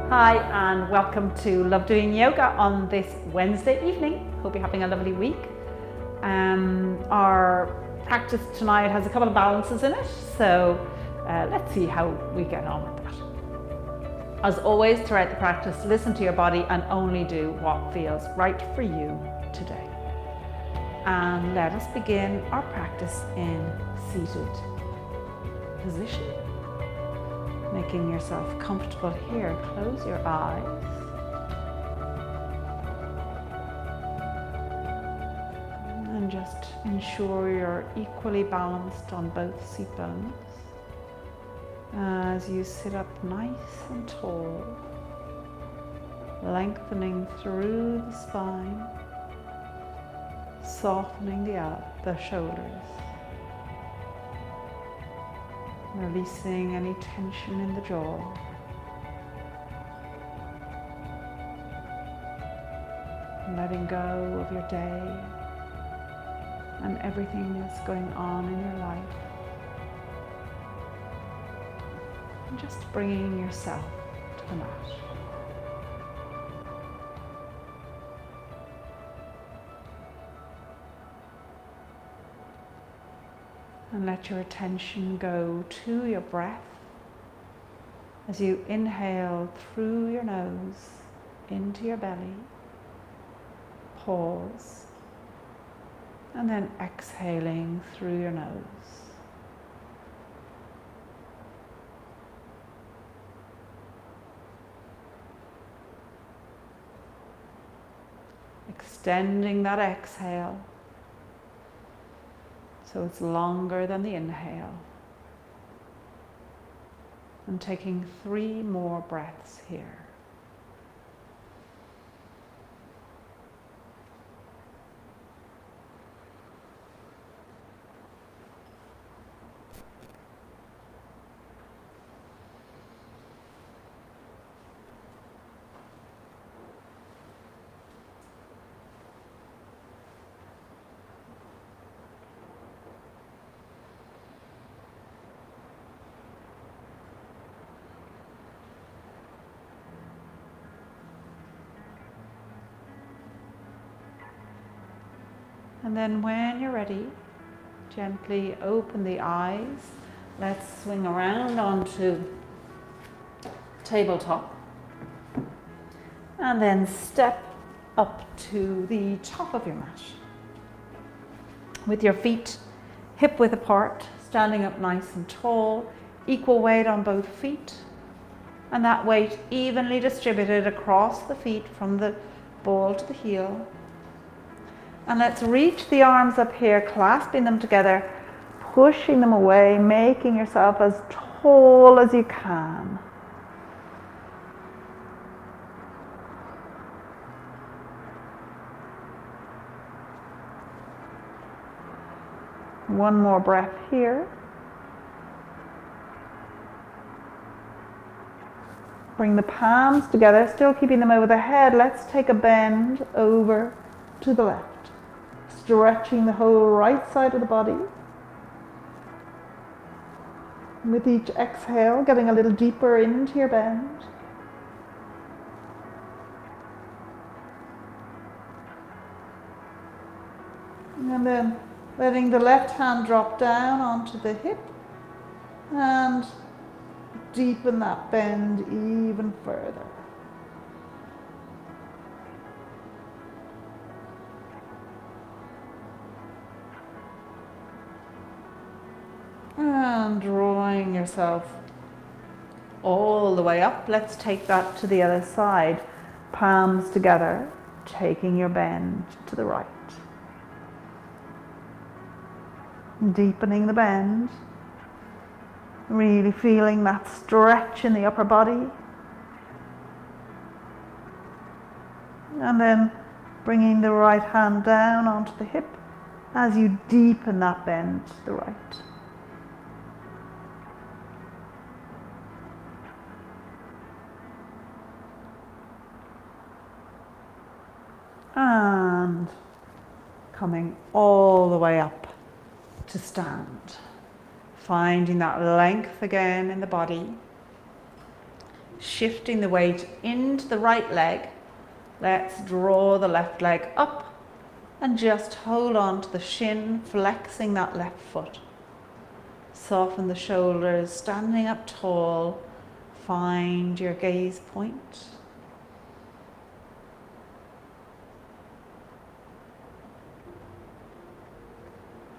Hi and welcome to Love Doing Yoga on this Wednesday evening. Hope you're having a lovely week. Our practice tonight has a couple of balances in it, so let's see how we get on with that. As always, throughout the practice, listen to your body and only do what feels right for you today. And let us begin our practice in seated position. Making yourself comfortable here. Close your eyes. And just ensure you're equally balanced on both seat bones as you sit up nice and tall, lengthening through the spine, softening the shoulders. Releasing any tension in the jaw. Letting go of your day and everything that's going on in your life. And just bringing yourself to the mat. And let your attention go to your breath as you inhale through your nose into your belly. Pause. And then exhaling through your nose. Extending that exhale so it's longer than the inhale. And taking 3 more breaths here. And then when you're ready, gently open the eyes. Let's swing around onto tabletop. And then step up to the top of your mat. With your feet hip width apart, standing up nice and tall, equal weight on both feet. And that weight evenly distributed across the feet from the ball to the heel. And let's reach the arms up here, clasping them together, pushing them away, making yourself as tall as you can. One more breath here. Bring the palms together, still keeping them over the head. Let's take a bend over to the left. Stretching the whole right side of the body. With each exhale, getting a little deeper into your bend. And then letting the left hand drop down onto the hip and deepen that bend even further. And drawing yourself all the way up. Let's take that to the other side. Palms together, taking your bend to the right. Deepening the bend. Really feeling that stretch in the upper body. And then bringing the right hand down onto the hip as you deepen that bend to the right. And coming all the way up to stand. Finding that length again in the body. Shifting the weight into the right leg, let's draw the left leg up and just hold on to the shin, flexing that left foot. Soften the shoulders, standing up tall. Find your gaze point.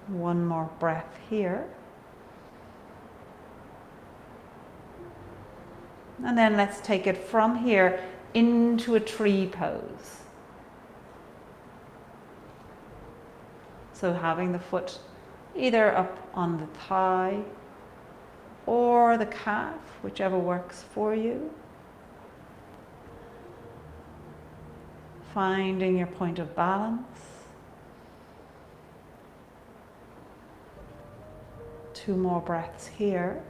One more breath here. And then let's take it from here into a tree pose. So having the foot either up on the thigh or the calf, whichever works for you. Finding your point of balance. Two more breaths here.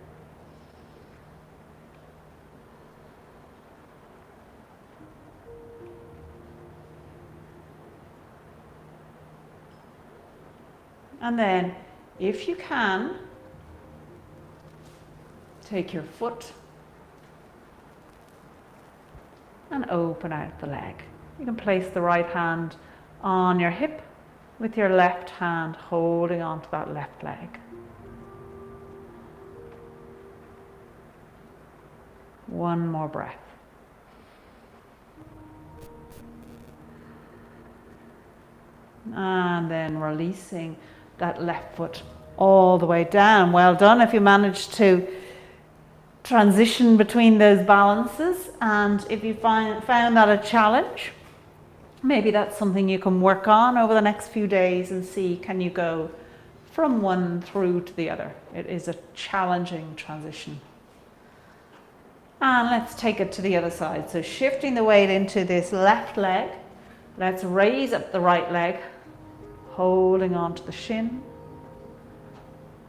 And then, if you can, take your foot and open out the leg. You can place the right hand on your hip with your left hand holding onto that left leg. One more breath. And then releasing that left foot all the way down. Well done if you managed to transition between those balances, and if you found that a challenge, maybe that's something you can work on over the next few days and see, can you go from one through to the other. It is a challenging transition. And let's take it to the other side. So shifting the weight into this left leg, let's raise up the right leg, holding on to the shin.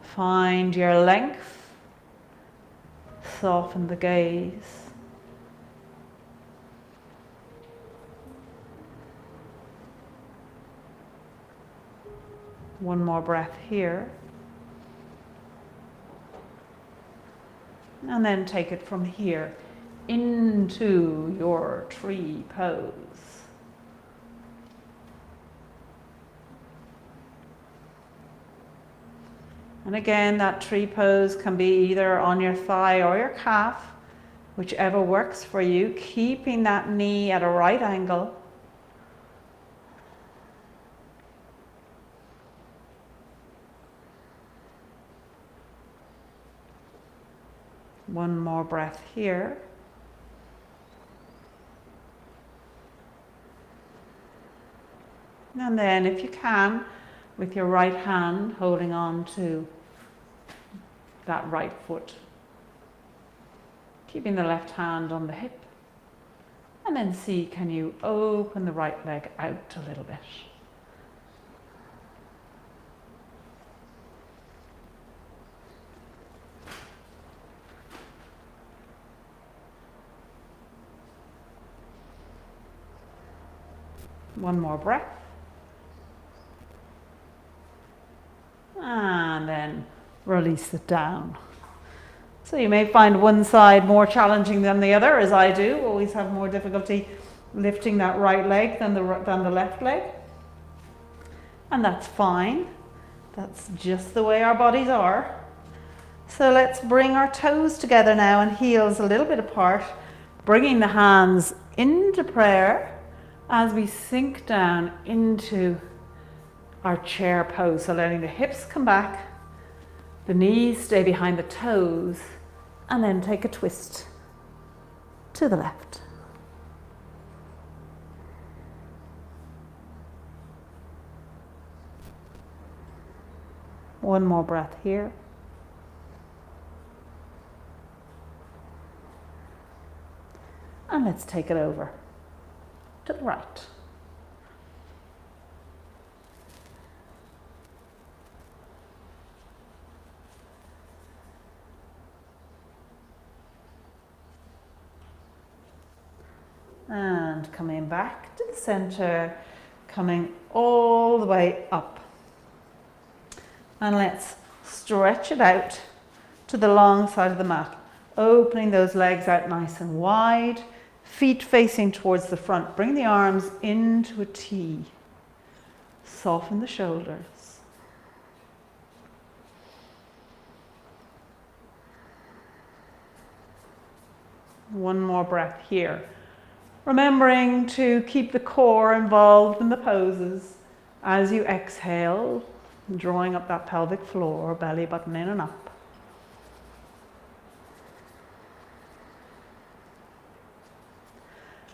Find your length. Soften the gaze. One more breath here. And then take it from here into your tree pose. And again, that tree pose can be either on your thigh or your calf, whichever works for you, keeping that knee at a right angle. One more breath here. And then, if you can, with your right hand holding on to that right foot, keeping the left hand on the hip, and then see, can you open the right leg out a little bit. One more breath. And then release it down. So you may find one side more challenging than the other, as I do. Always have more difficulty lifting that right leg than the left leg. And that's fine. That's just the way our bodies are. So let's bring our toes together now and heels a little bit apart, bringing the hands into prayer as we sink down into our chair pose. So letting the hips come back, the knees stay behind the toes, and then take a twist to the left. One more breath here. And let's take it over to the right. And coming back to the center, coming all the way up. And let's stretch it out to the long side of the mat. Opening those legs out nice and wide, feet facing towards the front. Bring the arms into a T. Soften the shoulders. One more breath here. Remembering to keep the core involved in the poses as you exhale, drawing up that pelvic floor, belly button in and up.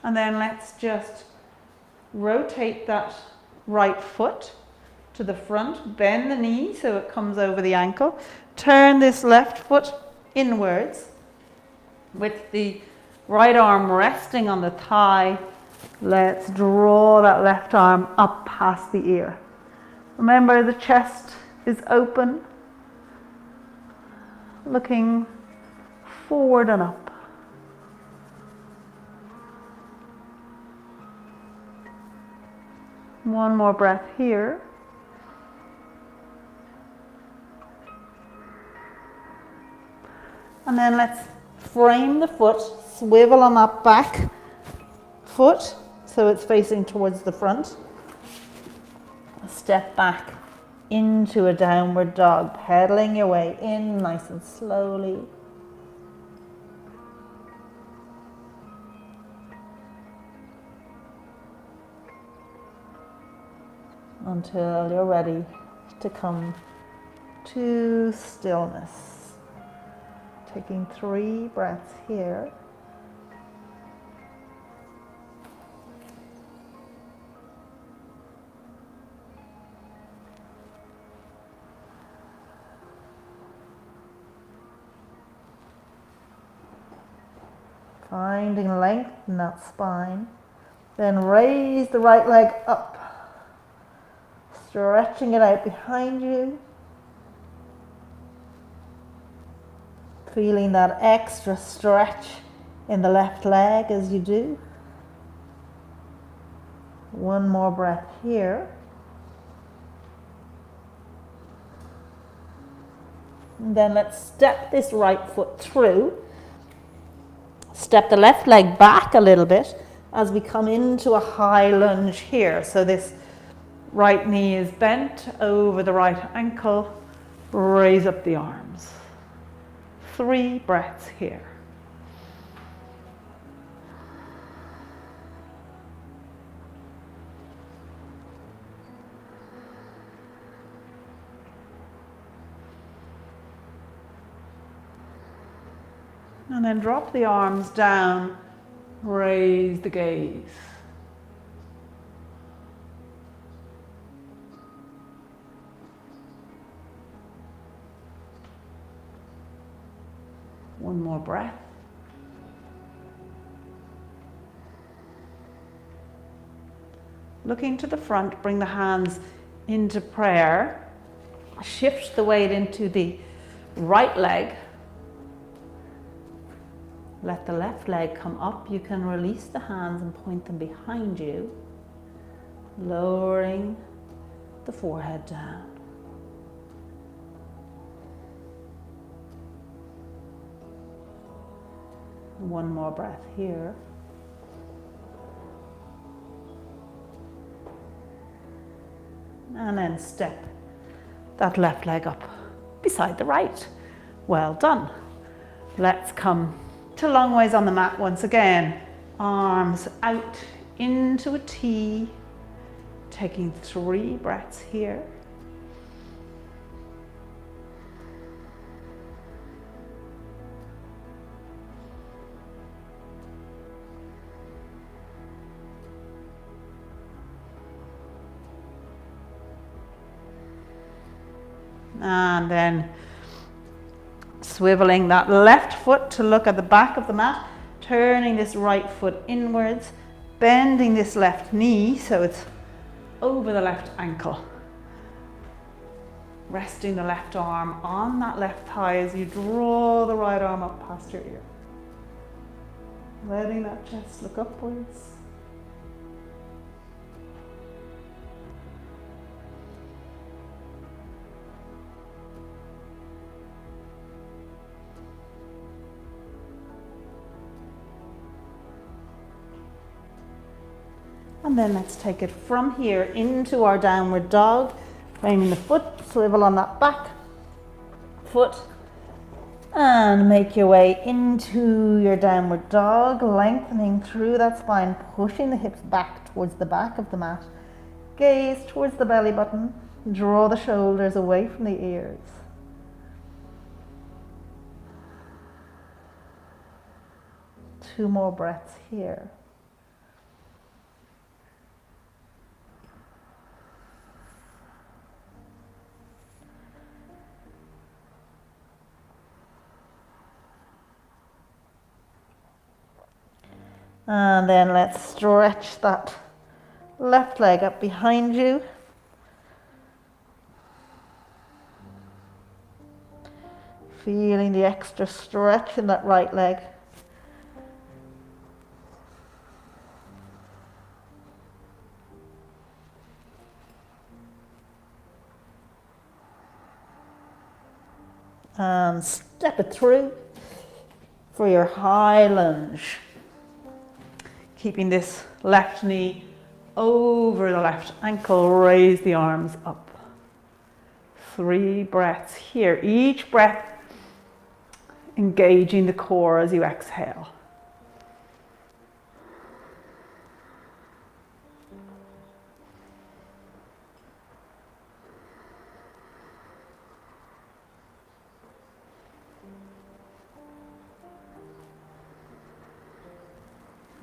And then let's just rotate that right foot to the front, bend the knee so it comes over the ankle. Turn this left foot inwards with the right arm resting on the thigh. Let's draw that left arm up past the ear. Remember, the chest is open, looking forward and up. One more breath here. And then let's frame the foot, swivel on that back foot so it's facing towards the front. Step back into a downward dog, pedaling your way in nice and slowly. Until you're ready to come to stillness. Taking 3 breaths here. Finding length in that spine. Then raise the right leg up. Stretching it out behind you. Feeling that extra stretch in the left leg as you do. One more breath here. And then let's step this right foot through. Step the left leg back a little bit as we come into a high lunge here. So this right knee is bent over the right ankle. Raise up the arms. 3 breaths here. And then drop the arms down, raise the gaze. One more breath. Looking to the front, bring the hands into prayer. Shift the weight into the right leg. Let the left leg come up. You can release the hands and point them behind you, lowering the forehead down. One more breath here. And then step that left leg up beside the right. Well done. Let's come to long ways on the mat once again. Arms out into a T. Taking 3 breaths here. And then swiveling that left foot to look at the back of the mat, turning this right foot inwards, bending this left knee so it's over the left ankle. Resting the left arm on that left thigh as you draw the right arm up past your ear. Letting that chest look upwards. And then let's take it from here into our downward dog, framing the foot, swivel on that back foot, and make your way into your downward dog, lengthening through that spine, pushing the hips back towards the back of the mat. Gaze towards the belly button, draw the shoulders away from the ears. Two more breaths here. And then let's stretch that left leg up behind you. Feeling the extra stretch in that right leg. And step it through for your high lunge. Keeping this left knee over the left ankle, raise the arms up. 3 breaths here. Each breath engaging the core as you exhale.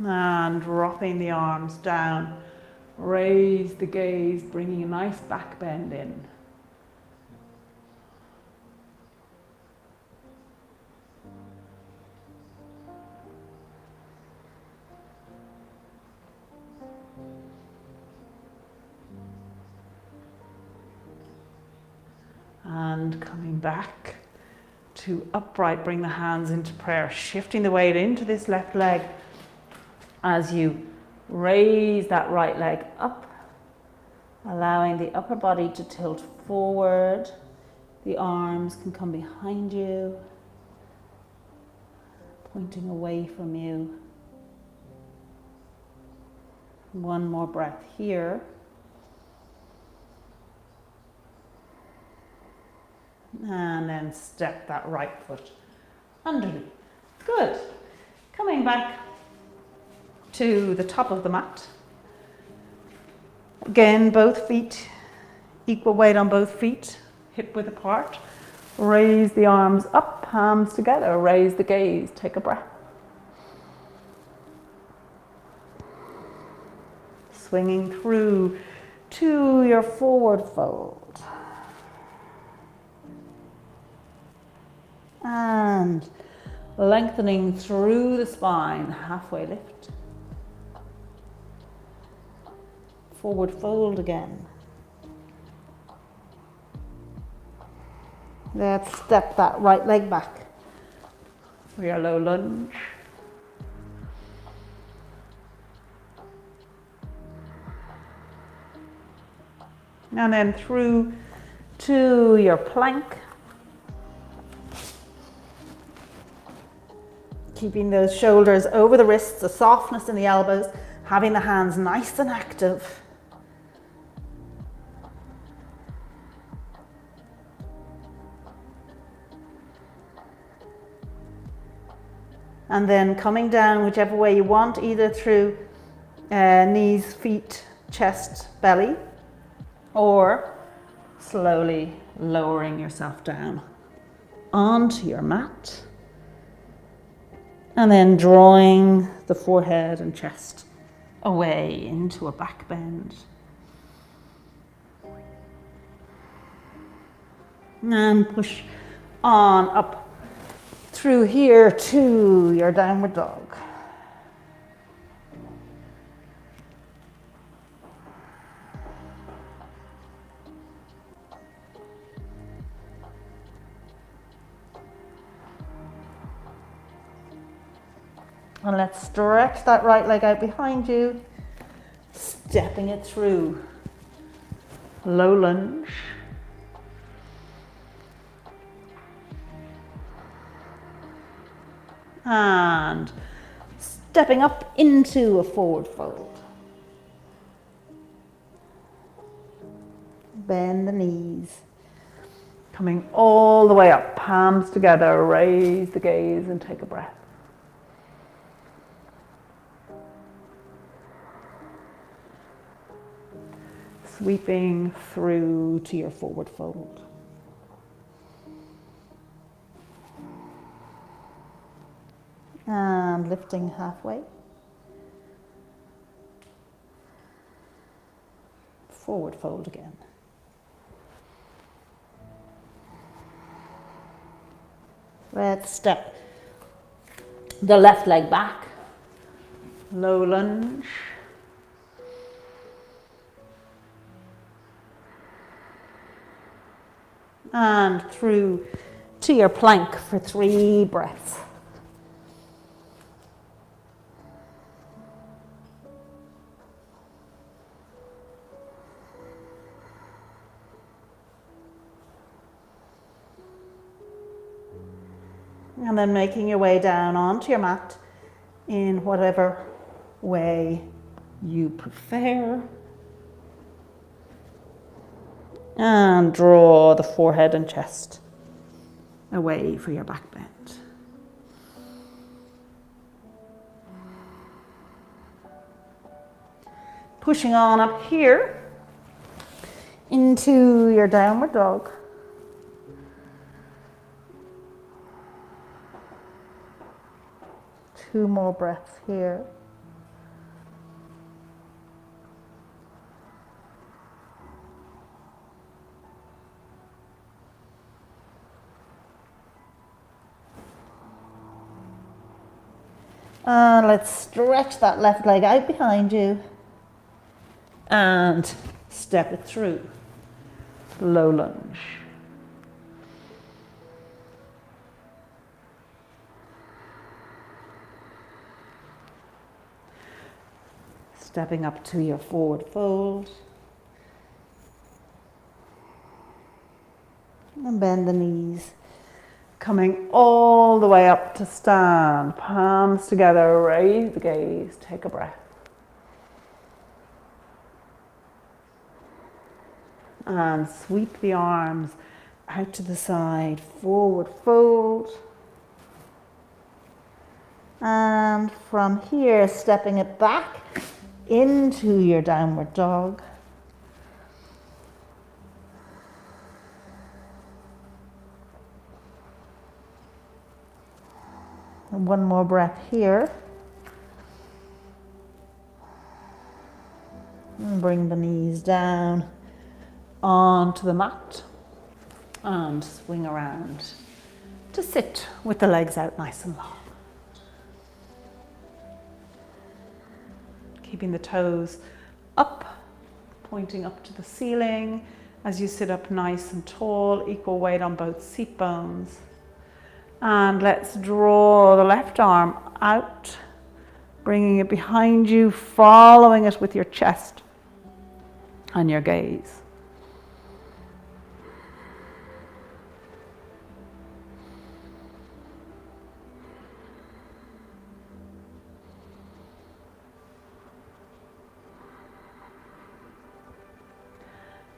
And dropping the arms down, raise the gaze, bringing a nice back bend in. And coming back to upright, bring the hands into prayer, shifting the weight into this left leg. As you raise that right leg up, allowing the upper body to tilt forward, the arms can come behind you, pointing away from you. 1 more breath here. And then step that right foot underneath. Good. Coming back to the top of the mat. Again, both feet, equal weight on both feet, hip width apart. Raise the arms up, palms together, raise the gaze, take a breath. Swinging through to your forward fold. And lengthening through the spine, halfway lift. Forward fold again. Let's step that right leg back for your low lunge. And then through to your plank. Keeping those shoulders over the wrists, a softness in the elbows, having the hands nice and active. And then coming down whichever way you want, either through knees, feet, chest, belly, or slowly lowering yourself down onto your mat. And then drawing the forehead and chest away into a back bend. And push on up through here to your downward dog. And let's stretch that right leg out behind you, stepping it through. Low lunge. And stepping up into a forward fold. Bend the knees. Coming all the way up, palms together, raise the gaze and take a breath. Sweeping through to your forward fold. And lifting halfway. Forward fold again. Let's step the left leg back. Low lunge. And through to your plank for 3 breaths. And then making your way down onto your mat in whatever way you prefer. And draw the forehead and chest away for your back bend. Pushing on up here into your downward dog. Two more breaths here. And let's stretch that left leg out behind you and step it through. Low lunge. Stepping up to your forward fold. And bend the knees. Coming all the way up to stand. Palms together, raise the gaze, take a breath. And sweep the arms out to the side, forward fold. And from here, stepping it back into your downward dog. And one more breath here. And bring the knees down onto the mat and swing around to sit with the legs out nice and long. Keeping the toes up, pointing up to the ceiling as you sit up nice and tall, equal weight on both seat bones. And let's draw the left arm out, bringing it behind you, following it with your chest and your gaze.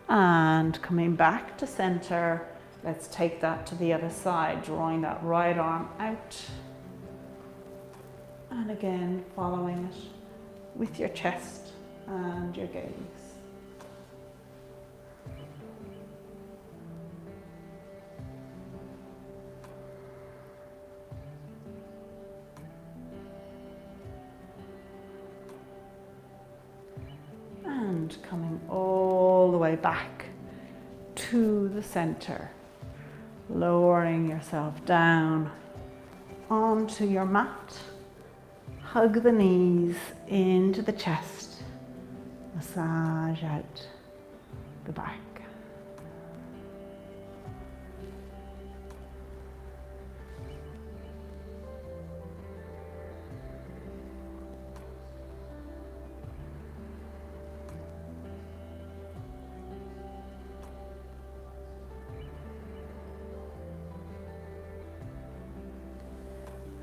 And coming back to center, let's take that to the other side, drawing that right arm out. And again, following it with your chest and your gaze. And coming all the way back to the center, lowering yourself down onto your mat. Hug the knees into the chest, massage out the back.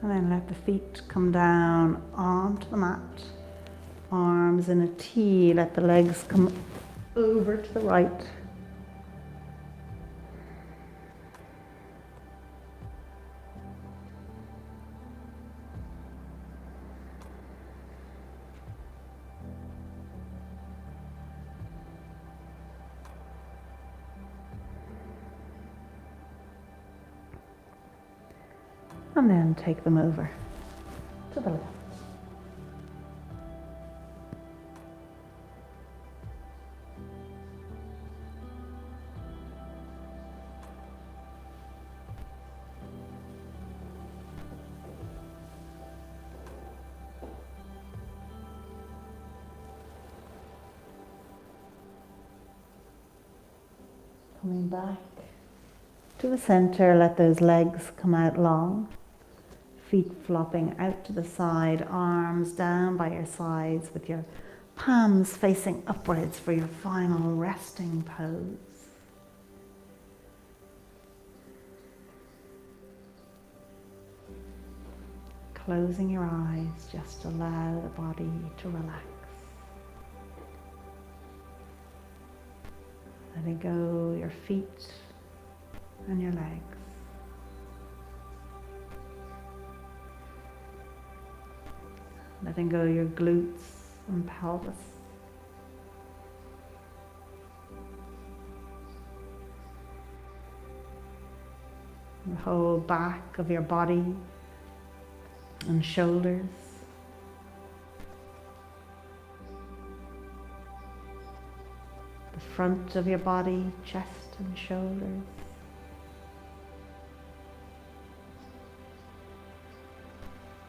And then let the feet come down onto the mat. Arms in a T, let the legs come over to the right. and then take them over to the left. Coming back to the center, let those legs come out long. Feet flopping out to the side, arms down by your sides with your palms facing upwards for your final resting pose. Closing your eyes, just allow the body to relax. Letting go your feet and your legs. Letting go your glutes and pelvis. The whole back of your body and shoulders. The front of your body, chest and shoulders.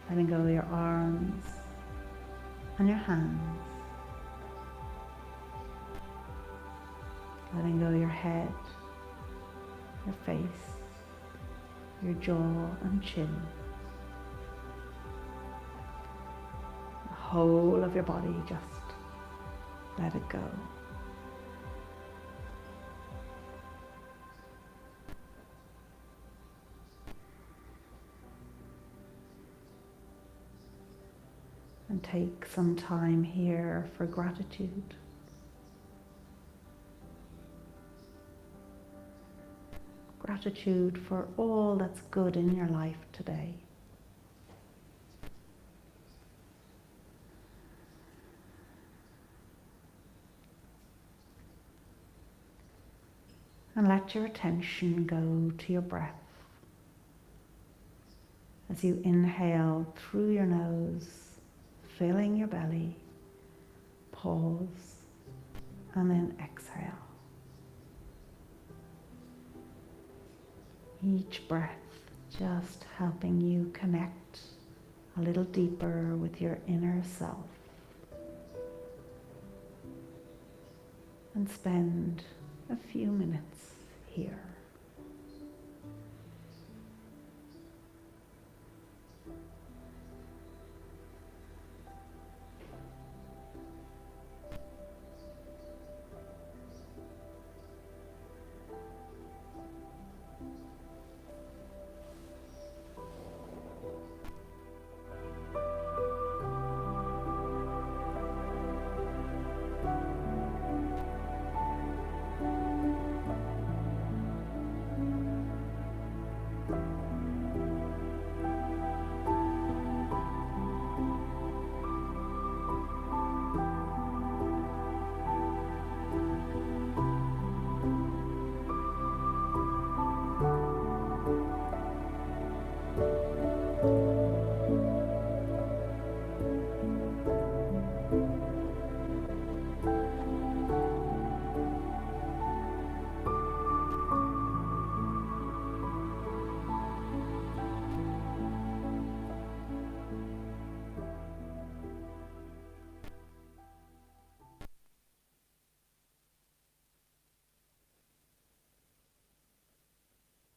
Letting go your arms and your hands. Letting go your head, your face, your jaw and chin. The whole of your body, just let it go. And take some time here for gratitude. Gratitude for all that's good in your life today. And let your attention go to your breath. As you inhale through your nose, filling your belly, pause, and then exhale. Each breath just helping you connect a little deeper with your inner self. And spend a few minutes here.